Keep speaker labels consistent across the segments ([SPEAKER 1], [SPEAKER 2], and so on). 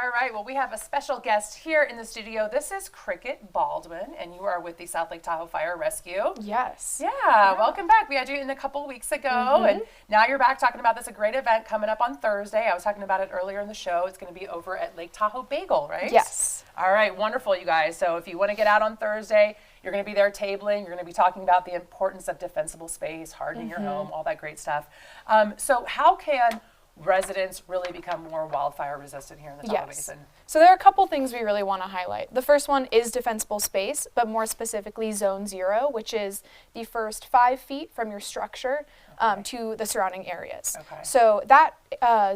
[SPEAKER 1] All right, well, we have a special guest here in the studio. This is Cricket Baldwin, and you are with the South Lake Tahoe Fire Rescue.
[SPEAKER 2] Yes.
[SPEAKER 1] Yeah, welcome back. We had you in a couple weeks ago, and now you're back talking about this great event coming up on Thursday. I was talking about it earlier in the show. It's going to be over at Lake Tahoe Bagel, right?
[SPEAKER 2] Yes.
[SPEAKER 1] All right, wonderful, you guys. So if you want to get out on Thursday, you're going to be there tabling. You're going to be talking about the importance of defensible space, hardening your home, all that great stuff. So how can residents really become more wildfire resistant here in the Tahoe Basin?
[SPEAKER 2] So there are a couple things we really want to highlight. The first one is defensible space, but more specifically Zone 0, which is the first 5 feet from your structure to the surrounding areas. So that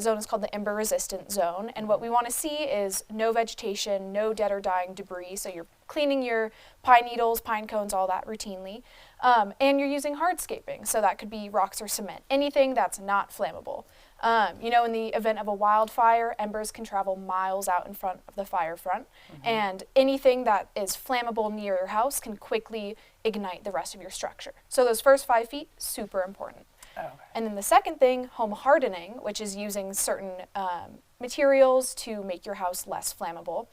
[SPEAKER 2] zone is called the ember resistant zone, and what we want to see is no vegetation, no dead or dying debris, so you're cleaning your pine needles, pine cones, all that routinely, and you're using hardscaping, so that could be rocks or cement, anything that's not flammable. You know, in the event of a wildfire, embers can travel miles out in front of the fire front, and anything that is flammable near your house can quickly ignite the rest of your structure. So those first 5 feet, super important. And then the second thing, home hardening, which is using certain materials to make your house less flammable.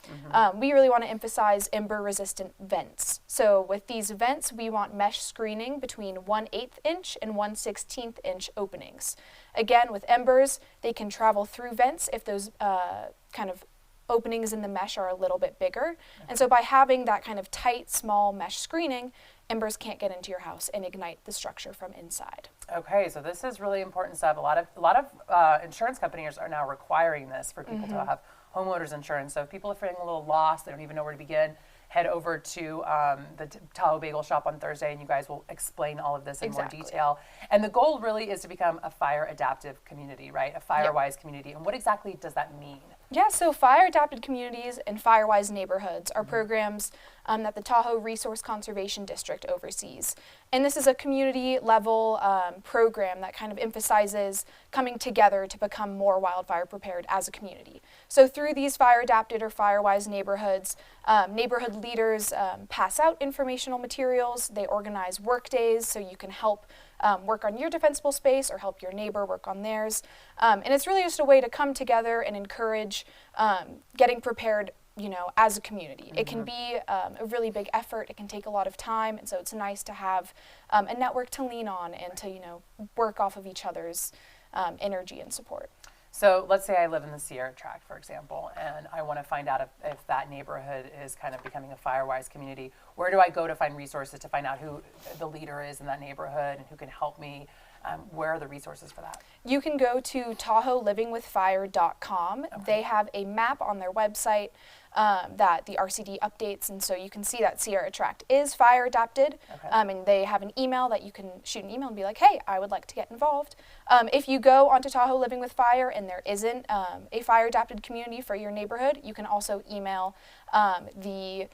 [SPEAKER 2] We really want to emphasize ember-resistant vents. So with these vents, we want mesh screening between 1/8 inch and 1/16 inch openings. Again, with embers, they can travel through vents if those kind of openings in the mesh are a little bit bigger. And so by having that kind of tight, small mesh screening, embers can't get into your house and ignite the structure from inside.
[SPEAKER 1] Okay, so this is really important stuff. A lot of insurance companies are now requiring this for people to have homeowners insurance. So if people are feeling a little lost, they don't even know where to begin, head over to the Tahoe Bagel Shop on Thursday, and you guys will explain all of this in more detail. And the goal really is to become a fire adaptive community, right? A fire-wise community. And what exactly does that mean?
[SPEAKER 2] Yeah, so fire adapted communities and fire-wise neighborhoods are programs that the Tahoe Resource Conservation District oversees. And this is a community level program that kind of emphasizes coming together to become more wildfire prepared as a community. So through these fire adapted or fire-wise neighborhoods, neighborhood leaders pass out informational materials, they organize work days so you can help work on your defensible space or help your neighbor work on theirs. And it's really just a way to come together and encourage getting prepared, you know, as a community. It can be a really big effort. It can take a lot of time. And so it's nice to have a network to lean on and to, you know, work off of each other's energy and support.
[SPEAKER 1] So let's say I live in the Sierra Tract, for example, and I want to find out if that neighborhood is kind of becoming a fire-wise community. Where do I go to find resources to find out who the leader is in that neighborhood and who can help me? Where are the resources for that?
[SPEAKER 2] You can go to TahoeLivingWithFire.com. They have a map on their website that the RCD updates, and so you can see that Sierra Tract is fire adapted, and they have an email that you can shoot an email and be like, hey, I would like to get involved. If you go onto Tahoe Living with Fire and there isn't a fire adapted community for your neighborhood, you can also email the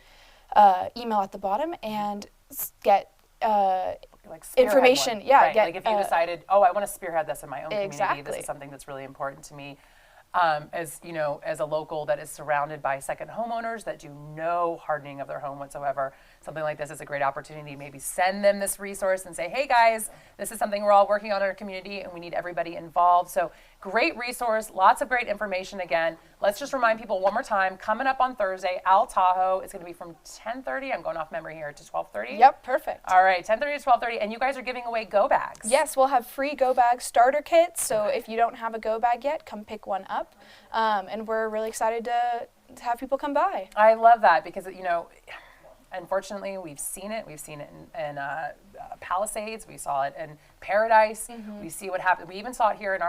[SPEAKER 2] email at the bottom and get
[SPEAKER 1] like
[SPEAKER 2] information.
[SPEAKER 1] Yeah, right. Like if you decided, oh, I want to spearhead this in my own community, this is something that's really important to me. As you know, as a local that is surrounded by second homeowners that do no hardening of their home whatsoever, something like this is a great opportunity. Maybe send them this resource and say, hey guys, this is something we're all working on in our community and we need everybody involved. So great resource, lots of great information. Again, let's just remind people one more time, coming up on Thursday, Tahoe, it's going to be from 10:30, I'm going off memory here, to 12:30.
[SPEAKER 2] Yep, perfect.
[SPEAKER 1] All right, 10:30 to 12:30, and you guys are giving away go bags.
[SPEAKER 2] Yes, we'll have free go bag starter kits, so if you don't have a go bag yet, come pick one up. And we're really excited to have people come by.
[SPEAKER 1] I love that because, you know, unfortunately, we've seen it. We've seen it in Palisades. We saw it in Paradise. We see what happened. We even saw it here in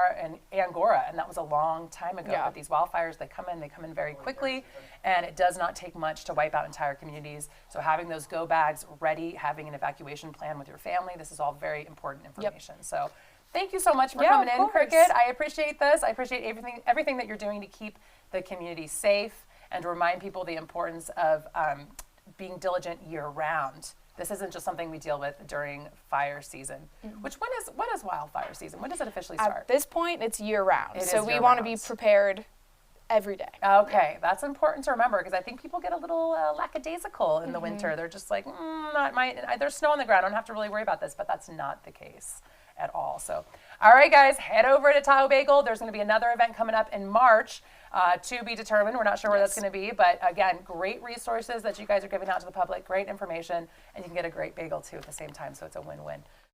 [SPEAKER 1] Angora, and that was a long time ago. But these wildfires, they come in very quickly, and it does not take much to wipe out entire communities. So having those go bags ready, having an evacuation plan with your family, this is all very important information. So thank you so much for coming in, Cricket. I appreciate this. I appreciate everything that you're doing to keep the community safe and to remind people the importance of being diligent year-round. This isn't just something we deal with during fire season. When is wildfire season? When does it officially start?
[SPEAKER 2] At this point, it's year-round. So we want to be prepared every day.
[SPEAKER 1] Okay, that's important to remember because I think people get a little lackadaisical in the winter. They're just like, there's snow on the ground. I don't have to really worry about this, but that's not the case at all. So, all right, guys, head over to Tahoe Bagel. There's going to be another event coming up in March. To be determined. We're not sure where that's going to be, but again, great resources that you guys are giving out to the public, great information, and you can get a great bagel too at the same time, so it's a win-win.